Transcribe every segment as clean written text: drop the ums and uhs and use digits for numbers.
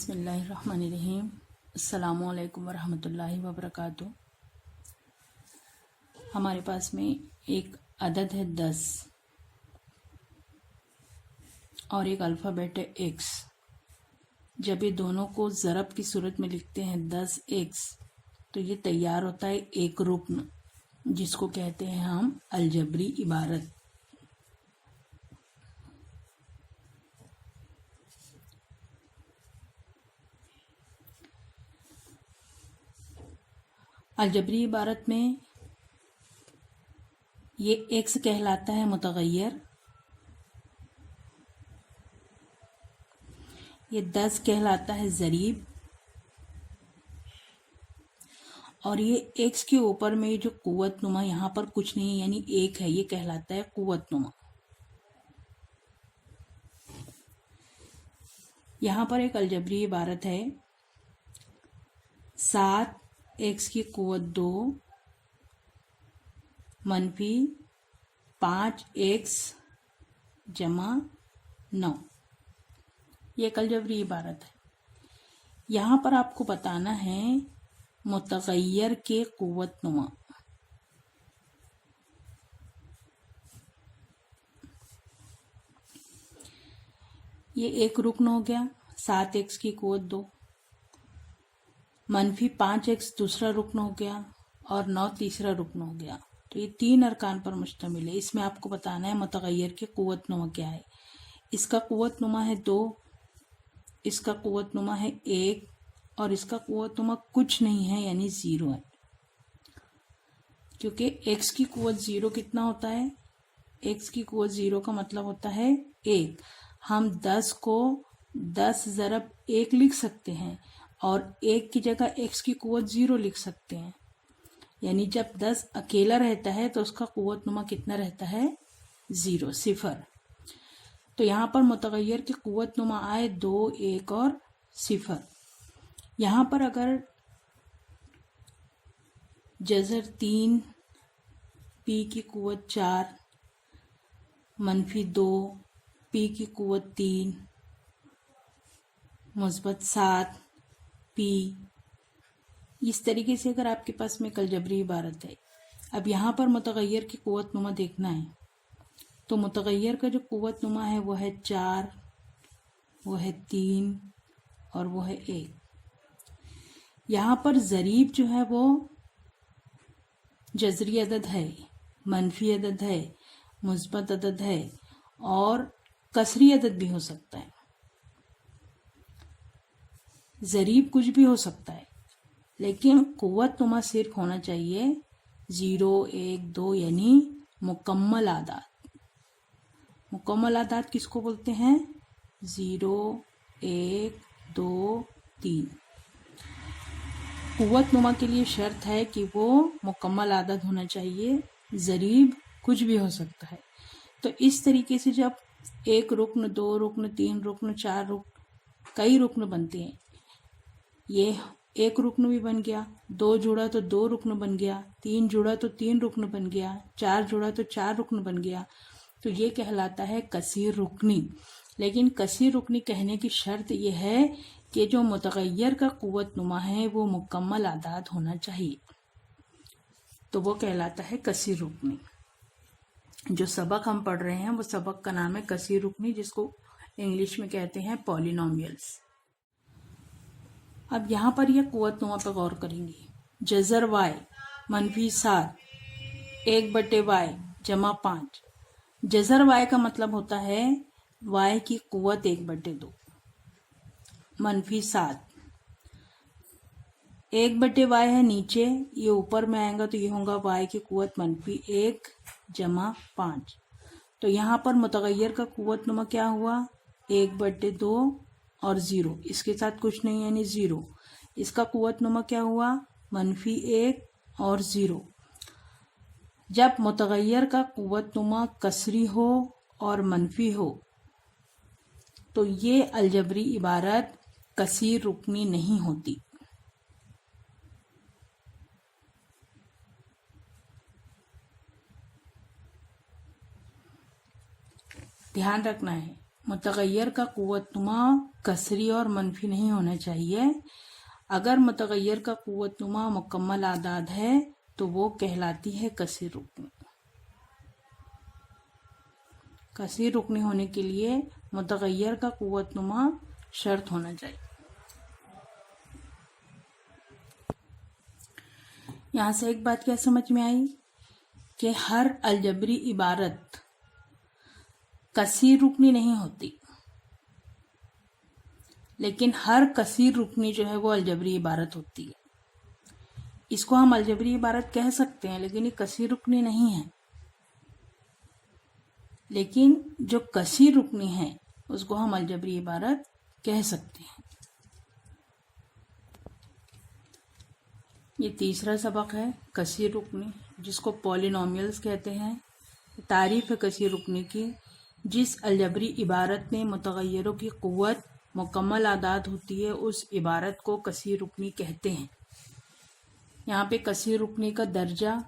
बिस्मिल्लाहिर्रहमानिर्रहीम। अस्सलामु अलैकुम वरहमतुल्लाहि वबरकातुह। हमारे पास में एक अदद है 10 और एक अल्फ़ाबेट है एक्स। जब ये दोनों को ज़रब की सूरत में लिखते हैं 10x, तो ये तैयार होता है एक रुक्न, जिसको कहते हैं हम अलजबरी इबारत। अलजबरी इबारत में ये एक्स कहलाता है मुतगय्यर, ये 10 कहलाता है ज़रीब, और ये एक्स के ऊपर में जो कुव्वत नुमा यहाँ पर कुछ नहीं यानी एक है, ये कहलाता है कुव्वत नुमा। यहाँ पर एक अलजबरी इबारत है 7x की कुव्वत 2 मनफी 5x जमा 9। ये एक अलजबरी इबारत है। यहाँ पर आपको बताना है मुतगय्यर के कुव्वत नुमा। ये एक रुकन हो गया, 7x की कुव्वत 2, मनफी 5x दूसरा रुकन हो गया और 9 तीसरा रुकन हो गया। तो ये 3 अरकान पर मुश्तमिल है। इसमें आपको बताना है मुतगय्यर के कुव्वत नुमा क्या है। इसका कुव्वत नुमा है 2, इसका कुव्वत नुमा है 1 और इसका कुव्वत नुमा कुछ नहीं है यानी 0 है। क्योंकि x की कुव्वत 0 कितना होता है, x की कुव्वत 0 का मतलब होता है 1। हम 10 को 10 ज़रब 1 लिख सकते हैं और 1 की जगह x की कुव्वत 0 लिख सकते हैं। यानी जब 10 अकेला रहता है तो उसका कुव्वत नुमा कितना रहता है, 0 सिफर। तो यहाँ पर मुतगय्यर की कुव्वत नुमा आए 2, 1 और सिफर। यहाँ पर अगर जज़र 3 p की कुव्वत 4 मनफी 2 p की कुव्वत 3 मुस्बत 7 p, इस तरीके से अगर आपके पास में अलजबरी इबारत है। अब यहाँ पर मुतगय्यर की कुव्वत नुमा देखना है, तो मुतगय्यर का जो कुव्वत नुमा है वो है 4, वो है 3 और वो है 1। यहाँ पर ज़रीब जो है वो जज़री अदद है, मनफी अदद है, मुस्बत अदद है और कसरी अदद भी हो सकता है। ज़रीब कुछ भी हो सकता है, लेकिन कुव्वत नुमा सिर्फ होना चाहिए 0, 1, 2 यानी मुकम्मल आदाद। मुकम्मल आदाद किसको बोलते हैं, 0, 1, 2, 3। कुव्वत नुमा के लिए शर्त है कि वो मुकम्मल आदाद होना चाहिए, ज़रीब कुछ भी हो सकता है। तो इस तरीके से जब 1 रुकन, 2 रुकन, 3 रुकन, 4 रुकन, कई रुकन बनते हैं। ये 1 रुकन भी बन गया, 2 जुड़ा तो 2 रुकन बन गया, 3 जुड़ा तो 3 रुकन बन गया, 4 जुड़ा तो 4 रुकन बन गया। तो ये कहलाता है कसीर रुकनी। लेकिन कसीर रुकनी कहने की शर्त यह है कि जो मुतगय्यर का कुव्वत नुमा है वो मुकम्मल आदाद होना चाहिए, तो वो कहलाता है कसीर रुकनी। जो सबक हम पढ़ रहे हैं वो सबक का नाम है कसीर रुकनी, जिसको इंग्लिश में कहते हैं पॉलिनोमियल्स। अब यहाँ पर यह कुव्वत नुमा पर गौर करेंगे। जज़र y मनफी 7 1/y जमा 5। जज़र y का मतलब होता है y की कुव्वत 1/2 मनफी 7। 1/y है नीचे, ये ऊपर में आएगा तो ये होगा y की कुव्वत मनफी 1 जमा 5। तो यहाँ पर मुतगय्यर का कुव्वत नुमा क्या हुआ, 1/2 और 0, इसके साथ कुछ नहीं यानी 0। इसका कुव्वत नुमा क्या हुआ, मनफी 1 और 0। जब मुतगय्यर का कुव्वत नुमा कसरी हो और मनफी हो तो ये अलजबरी इबारत कसीर रुकनी नहीं होती। ध्यान रखना है, متغیر کا قوت نما کسری اور منفی نہیں ہونا چاہیے. اگر متغیر کا قوت نما مکمل اعداد ہے تو وہ کہلاتی ہے کثیر رکنی. کثیر رکنی ہونے کے لیے متغیر کا قوت نما شرط ہونا چاہیے. یہاں سے ایک بات کیا سمجھ میں آئی کہ ہر الجبری عبارت کثیر رکنی نہیں ہوتی، لیکن ہر کثیر رکنی جو ہے وہ الجبری عبارت ہوتی ہے. اس کو ہم الجبری عبارت کہہ سکتے ہیں لیکن یہ کثیر رکنی نہیں ہے. لیکن جو کثیر رکنی ہے اس کو ہم الجبری عبارت کہہ سکتے ہیں. یہ تیسرا سبق ہے کثیر رکنی، جس کو پولینومیلز کہتے ہیں. تعریف ہے کثیر رکنی کی: جس الجبری عبارت میں متغیروں کی قوت مکمل اعداد ہوتی ہے اس عبارت کو کثیر رکنی کہتے ہیں. یہاں پہ کثیر رکنی کا درجہ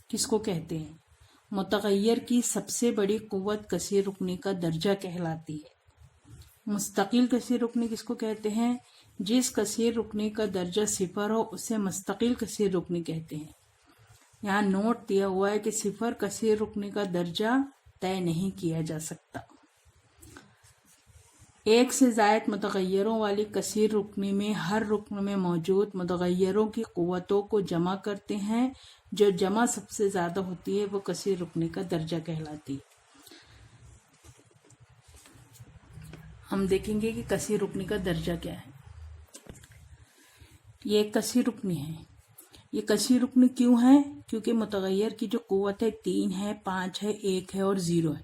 کس کو کہتے ہیں؟ متغیر کی سب سے بڑی قوت کثیر رکنی کا درجہ کہلاتی ہے. مستقل کثیر رکنی کس کو کہتے ہیں؟ جس کثیر رکنی کا درجہ 0 ہو اسے مستقل کثیر رکنی کہتے ہیں. یہاں نوٹ دیا ہوا ہے کہ 0 کثیر رکنی کا درجہ طے نہیں کیا جا سکتا. ایک سے زائد متغیروں والی کثیر رکنی میں ہر رکن میں موجود متغیروں کی قوتوں کو جمع کرتے ہیں. جو جمع سب سے زیادہ ہوتی ہے وہ کثیر رکنی کا درجہ کہلاتی ہے. ہم دیکھیں گے کہ کثیر رکنی کا درجہ کیا ہے. یہ ایک کثیر رکنی ہے. یہ کثیر رکنی کیوں ہے؟ کیونکہ متغیر کی جو قوت ہے 3 ہے، 5 ہے، 1 ہے اور 0 ہے.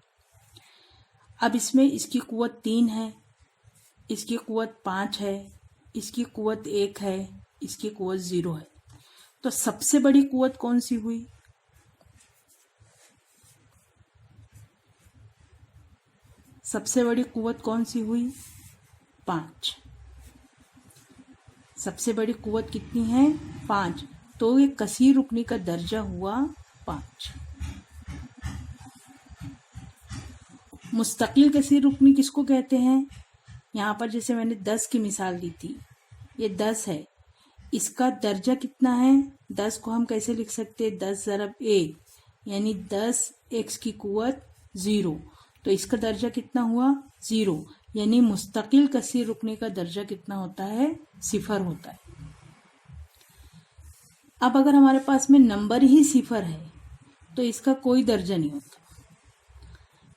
اب اس میں اس کی قوت 3 ہے، اس کی قوت 5 ہے، اس کی قوت 1 ہے، اس کی قوت 0 ہے. تو سب سے بڑی قوت کون سی ہوئی؟ سب سے بڑی قوت کون سی ہوئی؟ 5. سب سے بڑی قوت کتنی ہے؟ 5. تو یہ کثیر رکنی کا درجہ ہوا 5. مستقل کثیر رکنی کس کو کہتے ہیں؟ یہاں پر جیسے میں نے 10 کی مثال دی تھی، یہ 10 ہے، اس کا درجہ کتنا ہے؟ 10 کو ہم کیسے لکھ سکتے؟ 10 ضرب 1 یعنی 10 x کی قوت 0. تو اس کا درجہ کتنا ہوا؟ 0. یعنی مستقل کثیر رکنی کا درجہ کتنا ہوتا ہے؟ 0 ہوتا ہے. اب اگر ہمارے پاس میں نمبر ہی 0 ہے تو اس کا کوئی درجہ نہیں ہوتا.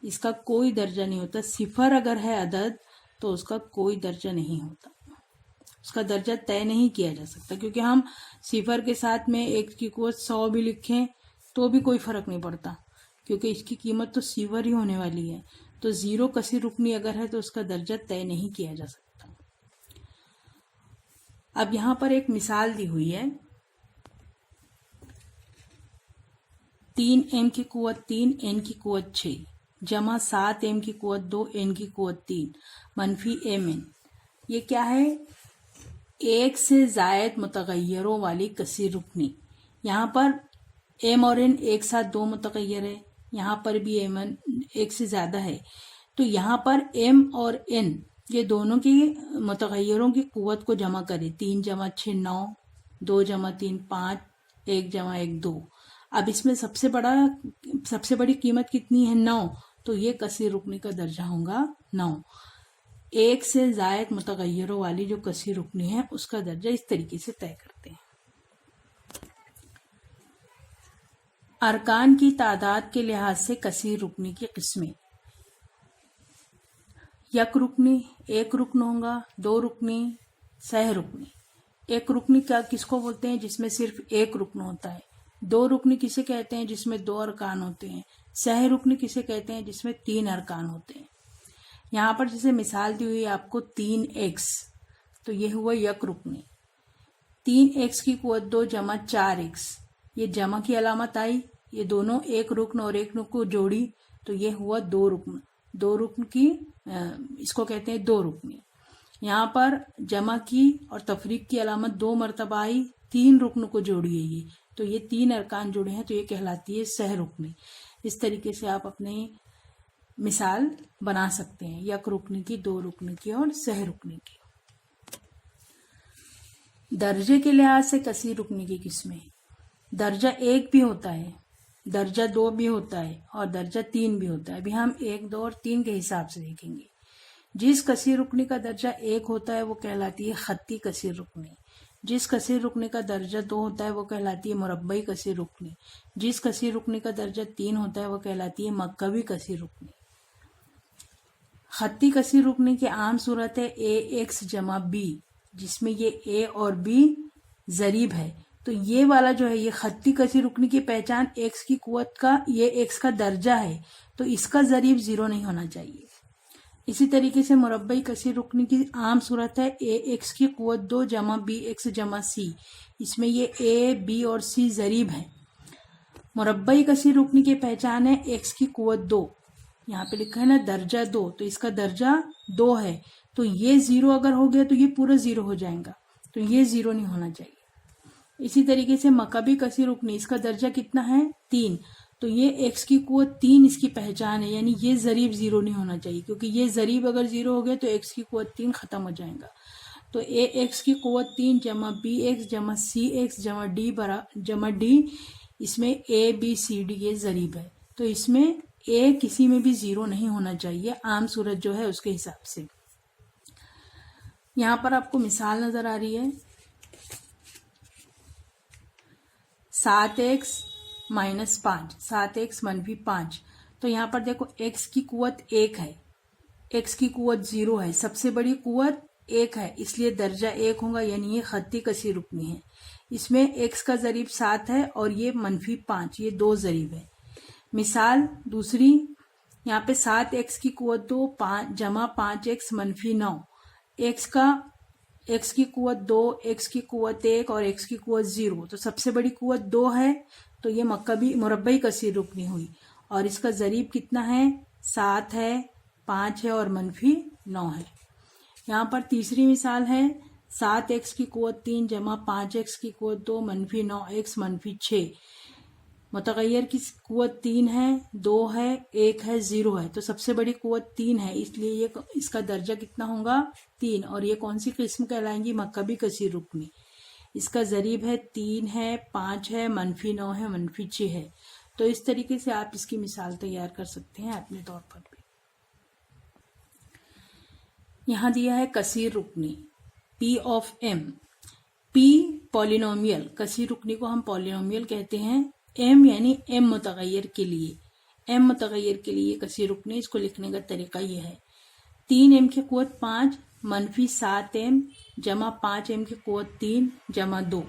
اس کا کوئی درجہ نہیں ہوتا. 0 اگر ہے عدد تو اس کا کوئی درجہ نہیں ہوتا. اس کا درجہ طے نہیں کیا جا سکتا، کیونکہ ہم 0 کے ساتھ میں 1 کی قوت 100 بھی لکھیں تو بھی کوئی فرق نہیں پڑتا، کیونکہ اس کی قیمت تو 0 ہی ہونے والی ہے. تو 0 کثیر رکنی اگر ہے تو اس کا درجہ طے نہیں کیا جا سکتا. اب یہاں پر ایک مثال دی ہوئی ہے: 3m کی قوت 3 n کی قوت 6 جمع 7m کی قوت 2 n کی قوت 3 منفی mn. یہ کیا ہے؟ ایک سے زائد متغیروں والی کثیر رکنی. یہاں پر m اور n ایک ساتھ 2 متغیر ہے، یہاں پر بھی m ایک سے زیادہ ہے. تو یہاں پر m اور n یہ دونوں کی متغیروں کی قوت کو جمع کرے. 3 جمع 6 9، 2 جمع 3 5، 1 جمع 1 2. اب اس میں سب سے بڑی قیمت کتنی ہے؟ 9. تو یہ کثیر رکنی کا درجہ ہوگا 9. ایک سے زائد متغیروں والی جو کثیر رکنی ہے اس کا درجہ اس طریقے سے طے کرتے ہیں. ارکان کی تعداد کے لحاظ سے کثیر رکنی کی قسمیں: یک رکنی، ایک رکن ہوگا، 2 رکنی، سہ رکنی. ایک رکنی کس کو بولتے ہیں؟ جس میں صرف ایک رکن ہوتا ہے. 2 رکنی کسے کہتے ہیں؟ جس میں 2 ارکان ہوتے ہیں. سہ رکنی کسے کہتے ہیں؟ جس میں 3 ارکان ہوتے ہیں. یہاں پر جیسے مثال دی ہوئی آپ کو 3x، تو یہ ہوا یک رکنی. 3x کی قوت 2 جمع 4x، یہ جمع کی علامت آئی. یہ دونوں ایک رکن اور ایک رکن کو جوڑی تو یہ ہوا 2 رکن. 2 رکن کی اس کو کہتے ہیں 2 رکنی. یہاں پر جمع کی اور تفریق کی علامت 2 مرتبہ آئی، 3 رکن کو جوڑی ہے یہ، تو یہ 3 ارکان جڑے ہیں تو یہ کہلاتی ہے سہ رکنی. اس طریقے سے آپ اپنے मिसाल बना सकते हैं, यक रुकने की, दो रुकने की और सह रुकने की। दर्जे के लिहाज से कसीर रुकने की किस्में, दर्जा 1 भी होता है, दर्जा 2 भी होता है और दर्जा 3 भी होता है। अभी हम 1, 2 और 3 के हिसाब से देखेंगे। जिस कसीर रुकनी का दर्जा 1 होता है वो कहलाती है खत्ती कसीर रुकनी। जिस कसीर रुकनी का दर्जा 2 होता है वो कहलाती है मुरब्बई कसीर रुकनी। जिस कसीर रुकनी का दर्जा 3 होता है वो कहलाती है मक्कबी कसीर रुकनी। खत्ती कसीर रुकनी की आम सूरत है AX जमा B, जिसमें ये A और B जरीब है। तो ये वाला जो है, ये खत्ती कसीर रुकनी की पहचान X की कुव्वत का, ये X का दर्जा है, तो इसका जरीब 0 नहीं होना चाहिए। इसी तरीके से मुरब्बई कसीर रुकनी की आम सूरत है AX की कुव्वत 2 जमा BX जमा C, इसमें ये A, B और C जरीब है। मुरब्बई कसीर रुकनी की पहचान है X की कुव्वत 2, यहाँ पे लिखा है ना दर्जा 2, तो इसका दर्जा 2 है, तो ये 0 अगर हो गया तो ये पूरा 0 हो जाएगा, तो ये 0 नहीं होना चाहिए। इसी तरीके से मक्कबी कसीर रुकनी, इसका दर्जा कितना है 3, तो ये X की कुव्वत 3 इसकी पहचान है, यानी ये जरीब 0 नहीं होना चाहिए, क्योंकि ये जरीब अगर 0 हो गया तो X की कुव्वत 3 खत्म हो जाएगा। तो AX की कुव्वत 3 जमा BX जमा CX जमा D, इसमें ABCD ये जरीब है, तो इसमें A किसी में भी 0 नहीं होना चाहिए, आम सूरत जो है उसके हिसाब से। यहाँ पर आपको मिसाल नजर आ रही है 7x - 5, 7x - 5। तो यहाँ पर देखो x की कुव्वत 1 है, x की कुव्वत 0 है, सबसे बड़ी कुव्वत 1 है, इसलिए दर्जा 1 होगा, यानी ये खत्ती कसीर रुकनी है। इसमें x का जरीब 7 है और ये -5, ये 2 जरीब है। मिसाल दूसरी, यहाँ पे 7x की कुव्वत 2 जमा 5x - 9, x की कुव्वत 2, x की कुव्वत 1 और x की कुव्वत 0, तो सबसे बड़ी कुव्वत 2 है, तो ये मुरब्बई कसीर रुकनी हुई, और इसका जरीब कितना है 7 है, 5 है और -9 है। यहाँ पर तीसरी मिसाल है 7x की कुव्वत 3 जमा 5x की कुव्वत 2 -9x -6, मुतगय्यर की कुव्वत 3 है, 2 है, 1 है, 0 है, तो सबसे बड़ी कुव्वत 3 है, इसलिए ये इसका दर्जा कितना होगा 3, और ये कौन सी किस्म कहलाएंगी मक्कबी कसीर रुकनी। इसका जरीब है 3 है, 5 है, -9 है, -6 है। तो इस तरीके से आप इसकी मिसाल तैयार कर सकते हैं अपने तौर पर भी। यहाँ दिया है कसीर रुकनी P of M। P polynomial, कसीर रुकनी को हम पॉलिनोमियल कहते हैं। M यानी M मुतगय्यर के लिए, M मुतगय्यर के लिए कसीर रुकनी, इसको लिखने का तरीका ये है 3m की कुव्वत 5 -7m जमा 5m की कुव्वत 3 जमा 2।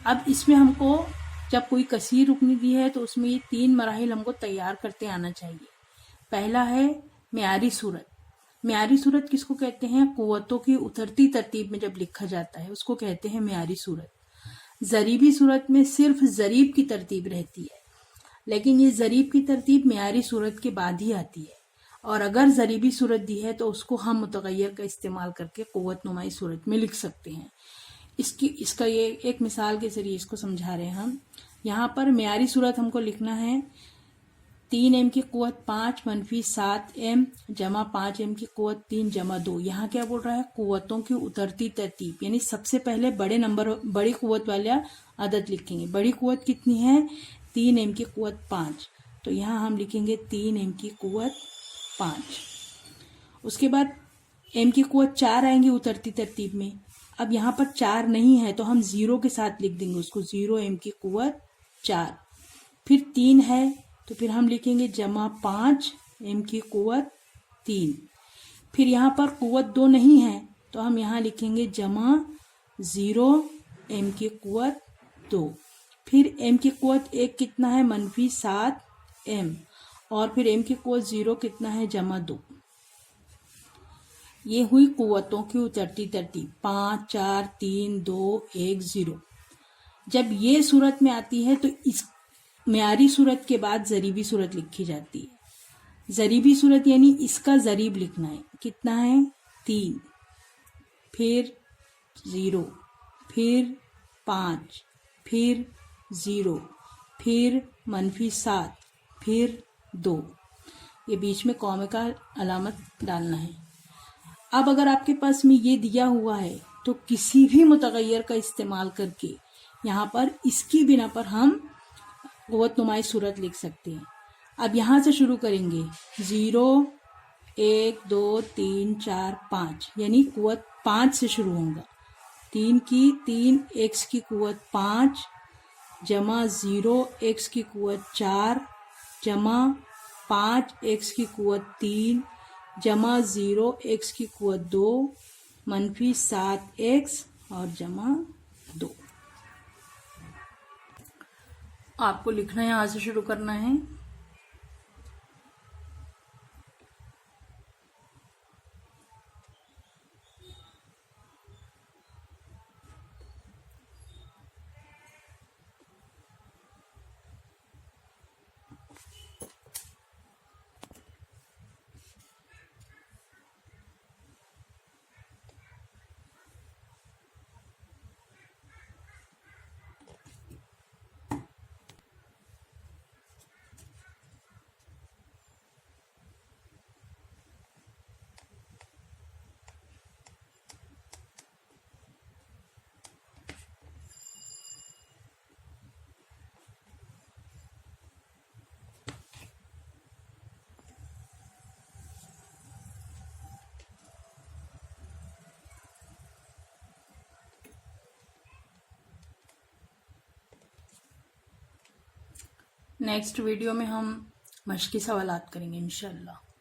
अब इसमें हमको जब कोई कसीर रुकनी दी है तो उसमें ये 3 मराहिल हमको तैयार करते आना चाहिए। पहला है म्यारी सूरत। म्यारी सूरत किसको कहते हैं, कुव्वतों की उतरती तरतीब में जब लिखा जाता है उसको कहते हैं म्यारी सूरत। जरीबी सूरत में सिर्फ जरीब की तरतीब रहती है, लेकिन ये जरीब की तरतीब म्यारी सूरत के बाद ही आती है, और अगर जरीबी सूरत दी है तो उसको हम मुतगय्यर का इस्तेमाल करके कुव्वत नुमाई सूरत में लिख सकते हैं। इसका ये एक मिसाल के जरिए इसको समझा रहे हैं हम। यहाँ पर म्यारी सूरत हमको लिखना है 3m की कुव्वत 5 -7m जमा 5m की कुव्वत 3 जमा 2। यहाँ क्या बोल रहा है, कुव्वतों की उतरती तरतीब, यानी सबसे पहले बड़ी कुव्वत वाला अदद लिखेंगे। बड़ी कुव्वत कितनी है 3m की कुव्वत 5, तो यहाँ हम लिखेंगे 3m की कुव्वत 5। उसके बाद m की कुव्वत 4 आएंगी उतरती तरतीब में। अब यहाँ पर 4 नहीं है तो हम 0 के साथ लिख देंगे उसको, 0m की कुव्वत 4। फिर 3 है तो फिर हम लिखेंगे जमा 5m की कुव्वत 3। फिर यहाँ पर कुव्वत 2 नहीं है तो हम यहाँ लिखेंगे जमा 0m की कुव्वत 2। फिर m की कुव्वत 1 कितना है -7m, और फिर m की कुव्वत 0 कितना है जमा 2। ये हुई कुव्वतों की उतरती तरतीब 5 4 3 2 1 0। जब ये सूरत में आती है तो इस म्यारी सूरत के बाद जरीबी सूरत लिखी जाती है। जरीबी सूरत यानी इसका जरीब लिखना है, कितना है 3, फिर 0, फिर 5, फिर 0, फिर -7, फिर 2। یہ بیچ میں کامے کا علامت ڈالنا ہے۔ اب اگر آپ کے پاس میں یہ دیا ہوا ہے تو کسی بھی متغیر کا استعمال کر کے یہاں پر اس کی بنا پر ہم قوت نمائی صورت لکھ سکتے ہیں۔ اب یہاں سے شروع کریں گے 0 1 2 3 4 5 یعنی قوت 5 سے شروع ہوگا۔ 3 x کی قوت 5 جمع 0 x کی قوت 4 جمع 5 x کی قوت 3 جمع 0 x کی قوت 2 منفی 7 x اور جمع 2۔ آپ کو لکھنا یہاں سے شروع کرنا ہے۔ نیکسٹ ویڈیو میں ہم مشقی سوالات کریں گے انشاءاللہ۔